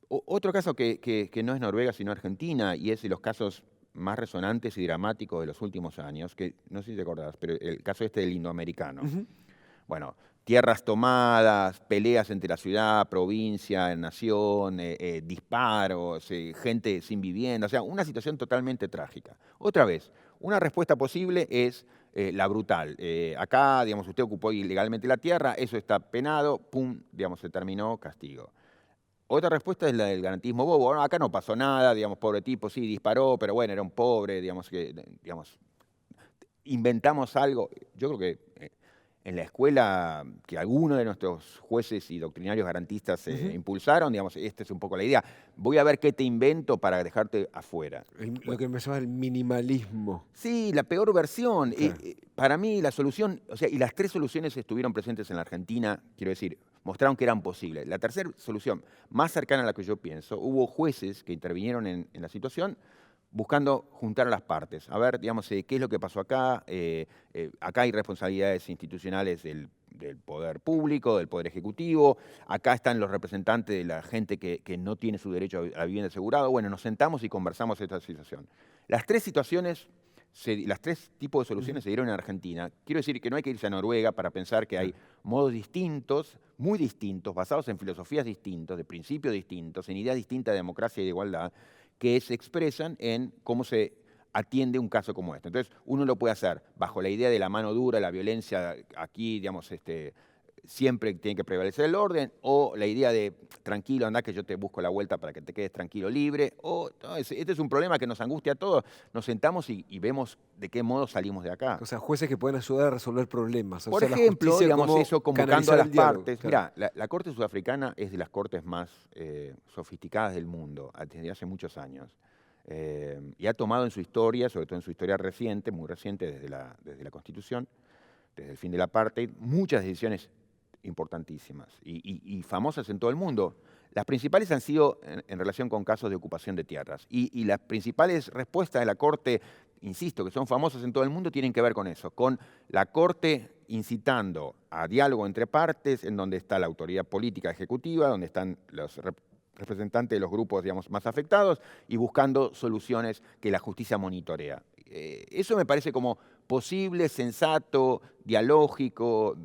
otro caso que no es Noruega, sino Argentina, y es de los casos más resonantes y dramáticos de los últimos años, que no sé si te acordás, pero el caso este del indoamericano. Ujú. Bueno, tierras tomadas, peleas entre la ciudad, provincia, nación, disparos, gente sin vivienda, o sea, una situación totalmente trágica. Otra vez, una respuesta posible es la brutal. Acá, digamos, usted ocupó ilegalmente la tierra, eso está penado, pum, digamos, se terminó, castigo. Otra respuesta es la del garantismo bobo. Bueno, acá no pasó nada, digamos, pobre tipo, sí, disparó, pero bueno, era un pobre, digamos, inventamos algo. Yo creo que en la escuela que algunos de nuestros jueces y doctrinarios garantistas Ujú. impulsaron, digamos, esta es un poco la idea. Voy a ver qué te invento para dejarte afuera. Lo Bueno, que me llama el minimalismo. sí, la peor versión. Claro. Para mí la solución, o sea, y las tres soluciones estuvieron presentes en la Argentina, quiero decir, mostraron que eran posibles. La tercera solución, más cercana a la que yo pienso, hubo jueces que intervinieron en la situación buscando juntar a las partes. A ver, digamos, qué es lo que pasó acá. Acá hay responsabilidades institucionales del poder público, del poder ejecutivo. Acá están los representantes de la gente que no tiene su derecho a la vivienda asegurado. Bueno, nos sentamos y conversamos esta situación. Las tres situaciones, las tres tipos de Ujú. soluciones se dieron en Argentina. Quiero decir que no hay que irse a Noruega para pensar que hay Claro. modos distintos, muy distintos, basados en filosofías distintas, de principios distintos, en ideas distintas de democracia y de igualdad, que se expresan en cómo se atiende un caso como este. Entonces, uno lo puede hacer bajo la idea de la mano dura, la violencia, aquí, digamos, siempre tiene que prevalecer el orden, o la idea de tranquilo, anda que yo te busco la vuelta para que te quedes tranquilo, libre, o no, este es un problema que nos angustia a todos, nos sentamos y vemos de qué modo salimos de acá. O sea, jueces que pueden ayudar a resolver problemas, a Por usar la ejemplo, justicia digamos como eso, convocando a canalizar las el diálogo. partes. Claro. Mirá, la Corte Sudafricana es de las cortes más sofisticadas del mundo, desde hace muchos años. Y ha tomado en su historia, sobre todo en su historia reciente, muy reciente desde la Constitución, desde el fin del apartheid, muchas decisiones importantísimas y famosas en todo el mundo. Las principales han sido en relación con casos de ocupación de tierras. Y las principales respuestas de la Corte, insisto, que son famosas en todo el mundo, tienen que ver con eso, con la Corte incitando a diálogo entre partes, en donde está la autoridad política ejecutiva, donde están los representantes de los grupos, digamos, más afectados, y buscando soluciones que la justicia monitorea. Eso me parece como posible, sensato, dialógico,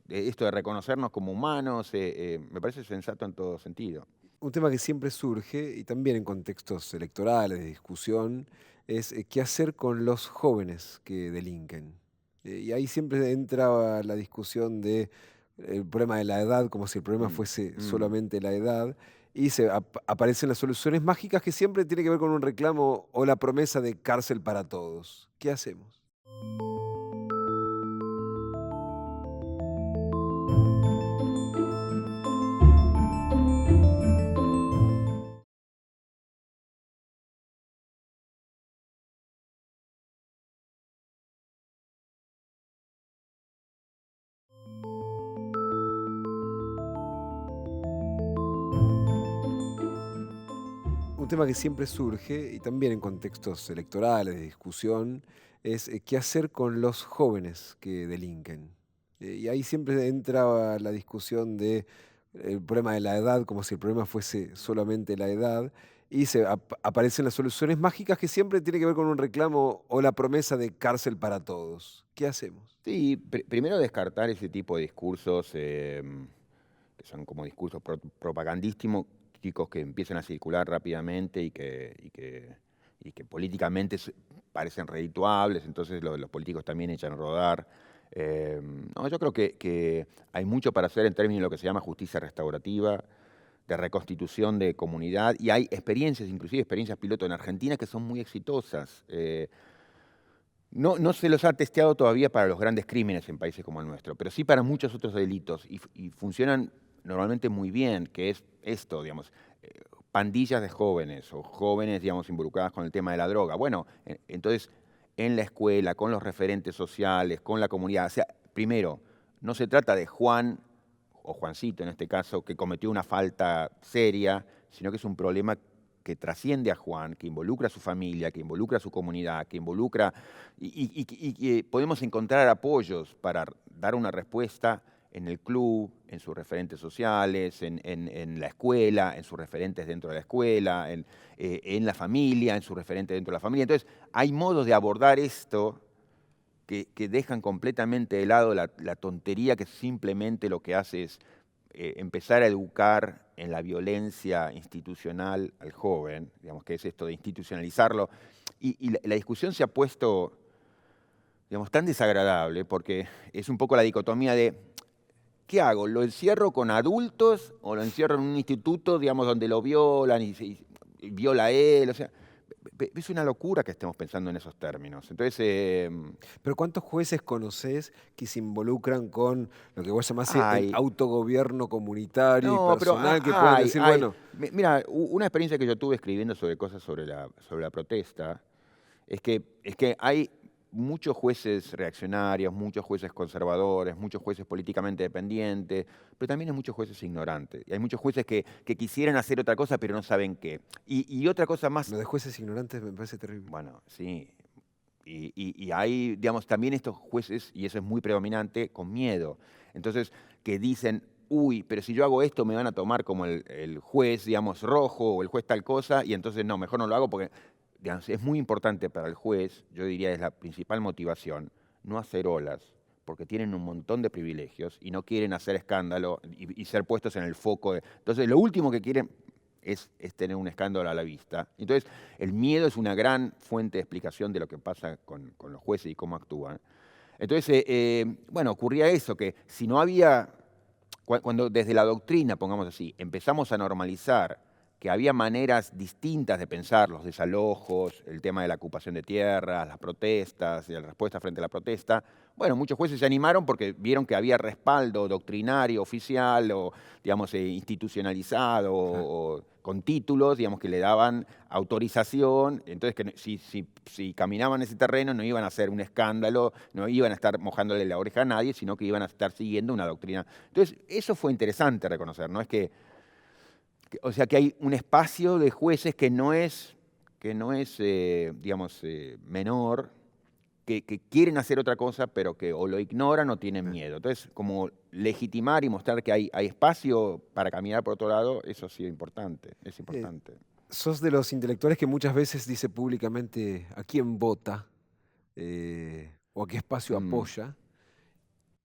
esto de reconocernos como humanos, me parece sensato en todo sentido. Un tema que siempre surge, y también en contextos electorales, de discusión, es qué hacer con los jóvenes que delinquen. Y ahí siempre entra la discusión de el problema de la edad, como si el problema Mm, fuese mm. solamente la edad, y aparecen las soluciones mágicas que siempre tiene que ver con un reclamo o la promesa de cárcel para todos. ¿Qué hacemos? Un tema que siempre surge, y también en contextos electorales, de discusión, es qué hacer con los jóvenes que delinquen. Y ahí siempre entra la discusión de el problema de la edad, como si el problema fuese solamente la edad, y aparecen las soluciones mágicas que siempre tiene que ver con un reclamo o la promesa de cárcel para todos. ¿Qué hacemos? Sí, primero descartar ese tipo de discursos que son como discursos propagandísticos, políticos que empiezan a circular rápidamente y que políticamente parecen redituables, entonces los políticos también echan a rodar. No, yo creo que hay mucho para hacer en términos de lo que se llama justicia restaurativa, de reconstitución de comunidad, y hay experiencias, inclusive experiencias piloto en Argentina, que son muy exitosas. No se los ha testeado todavía para los grandes crímenes en países como el nuestro, pero sí para muchos otros delitos, y funcionan normalmente muy bien, que es esto, digamos, pandillas de jóvenes o jóvenes, digamos, involucradas con el tema de la droga. Bueno, entonces, en la escuela, con los referentes sociales, con la comunidad, o sea, primero, no se trata de Juan o Juancito en este caso, que cometió una falta seria, sino que es un problema que trasciende a Juan, que involucra a su familia, que involucra a su comunidad, que involucra y que podemos encontrar apoyos para dar una respuesta en el club, en sus referentes sociales, en la escuela, en sus referentes dentro de la escuela, en la familia, en sus referentes dentro de la familia. Entonces, hay modos de abordar esto que dejan completamente de lado la tontería que simplemente lo que hace es empezar a educar en la violencia institucional al joven, digamos que es esto de institucionalizarlo. Y la discusión se ha puesto, digamos, tan desagradable porque es un poco la dicotomía de ¿qué hago? ¿Lo encierro con adultos o lo encierro en un instituto, digamos, donde lo violan y viola él? O sea, es una locura que estemos pensando en esos términos. Entonces, Pero ¿cuántos jueces conocés que se involucran con lo que vos llamás el hay, autogobierno comunitario y no, pero personal que pueden decir, hay. bueno, Mira, una experiencia que yo tuve escribiendo sobre cosas sobre la protesta es que hay muchos jueces reaccionarios, muchos jueces conservadores, muchos jueces políticamente dependientes, pero también hay muchos jueces ignorantes. Y hay muchos jueces que quisieran hacer otra cosa, pero no saben qué. Y otra cosa más, lo de jueces ignorantes me parece terrible. bueno, sí. Y hay, digamos, también estos jueces, y eso es muy predominante, con miedo. Entonces, que dicen, uy, pero si yo hago esto me van a tomar como el juez, digamos, rojo o el juez tal cosa, y entonces no, mejor no lo hago porque, digamos, es muy importante para el juez, yo diría es la principal motivación, no hacer olas, porque tienen un montón de privilegios y no quieren hacer escándalo y ser puestos en el foco. Entonces, lo último que quieren es tener un escándalo a la vista. Entonces, el miedo es una gran fuente de explicación de lo que pasa con los jueces y cómo actúan. Entonces, bueno, ocurría eso, que si no había, cuando desde la doctrina, pongamos así, empezamos a normalizar que había maneras distintas de pensar los desalojos, el tema de la ocupación de tierras, las protestas y la respuesta frente a la protesta. Bueno, muchos jueces se animaron porque vieron que había respaldo doctrinario, oficial o, digamos, institucionalizado Claro. o con títulos, digamos, que le daban autorización. Entonces, que si caminaban ese terreno no iban a hacer un escándalo, no iban a estar mojándole la oreja a nadie, sino que iban a estar siguiendo una doctrina. Entonces, eso fue interesante reconocer, ¿no? Es o sea, que hay un espacio de jueces que no es digamos, menor, que quieren hacer otra cosa, pero que o lo ignoran o tienen miedo. Entonces, como legitimar y mostrar que hay espacio para caminar por otro lado, eso sí es importante, es Eh, importante. sos de los intelectuales que muchas veces dice públicamente a quién vota o a qué espacio Mm, apoya.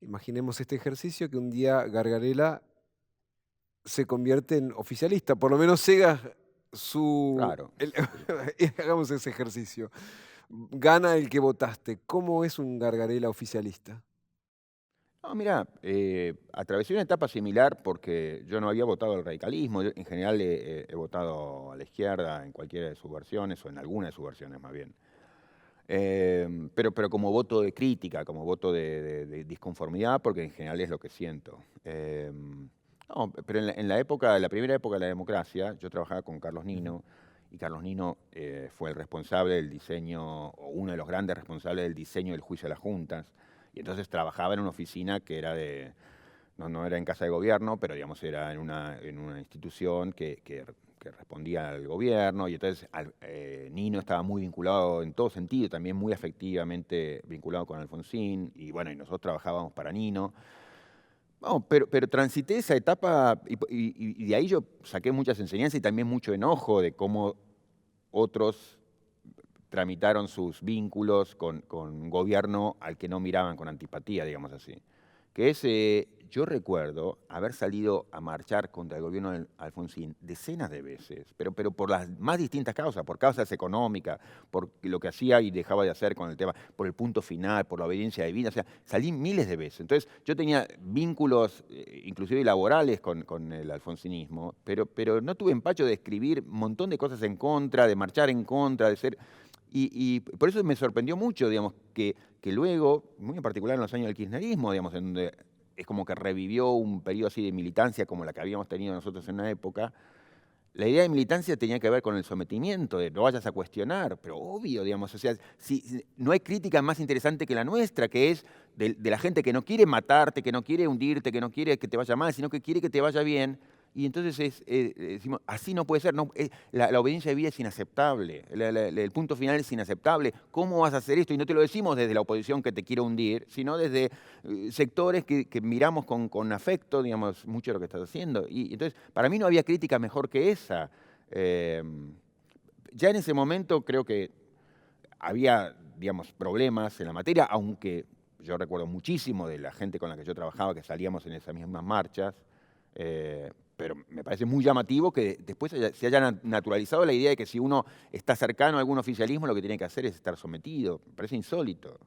Imaginemos este ejercicio que un día Gargarela se convierte en oficialista, por lo menos siga su... claro. hagamos ese ejercicio. Gana el que votaste. ¿Cómo es un Gargarela oficialista? No, mira, atravesé una etapa similar porque yo no había votado al radicalismo. Yo, en general he votado a la izquierda en cualquiera de sus versiones o en alguna de sus versiones más bien. Pero como voto de crítica, como voto de disconformidad, porque en general es lo que siento. No, pero en la época, la primera época de la democracia, yo trabajaba con Carlos Ujú. Nino, y Carlos Nino fue el responsable del diseño, o uno de los grandes responsables del diseño del juicio de las juntas. Y entonces trabajaba en una oficina que era no era en casa de gobierno, pero digamos era en una institución que respondía al gobierno, y entonces Nino estaba muy vinculado en todo sentido, también muy afectivamente vinculado con Alfonsín, y bueno, y nosotros trabajábamos para Nino. No, pero transité esa etapa y de ahí yo saqué muchas enseñanzas y también mucho enojo de cómo otros tramitaron sus vínculos con un gobierno al que no miraban con antipatía, digamos así. que es, yo recuerdo haber salido a marchar contra el gobierno de Alfonsín decenas de veces, pero por las más distintas causas, por causas económicas, por lo que hacía y dejaba de hacer con el tema, por el punto final, por la obediencia divina, o sea, salí miles de veces. Entonces, yo tenía vínculos, inclusive laborales, con el alfonsinismo, pero no tuve empacho de escribir un montón de cosas en contra, de marchar en contra, de ser... Y por eso me sorprendió mucho, digamos, que luego, muy en particular en los años del kirchnerismo, digamos, en donde es como que revivió un periodo así de militancia como la que habíamos tenido nosotros en una época, la idea de militancia tenía que ver con el sometimiento, de no vayas a cuestionar, pero obvio, digamos, o sea, si no hay crítica más interesante que la nuestra, que es de la gente que no quiere matarte, que no quiere hundirte, que no quiere que te vaya mal, sino que quiere que te vaya bien. Y entonces decimos, así no puede ser, no, la obediencia de vida es inaceptable, el punto final es inaceptable. ¿Cómo vas a hacer esto? Y no te lo decimos desde la oposición que te quiere hundir, sino desde sectores que miramos con afecto, digamos, mucho de lo que estás haciendo. Y entonces, para mí no había crítica mejor que esa. Eh, ya en ese momento creo que había, digamos, problemas en la materia, aunque yo recuerdo muchísimo de la gente con la que yo trabajaba que salíamos en esas mismas marchas, pero me parece muy llamativo que después se haya naturalizado la idea de que si uno está cercano a algún oficialismo lo que tiene que hacer es estar sometido. Me parece insólito.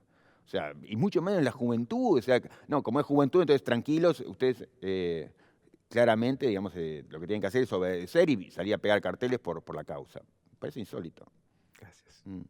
O sea, y mucho menos en la juventud. O sea, no, como es juventud, entonces tranquilos, ustedes claramente, digamos, lo que tienen que hacer es obedecer y salir a pegar carteles por la causa. Me parece insólito. Gracias. Mm.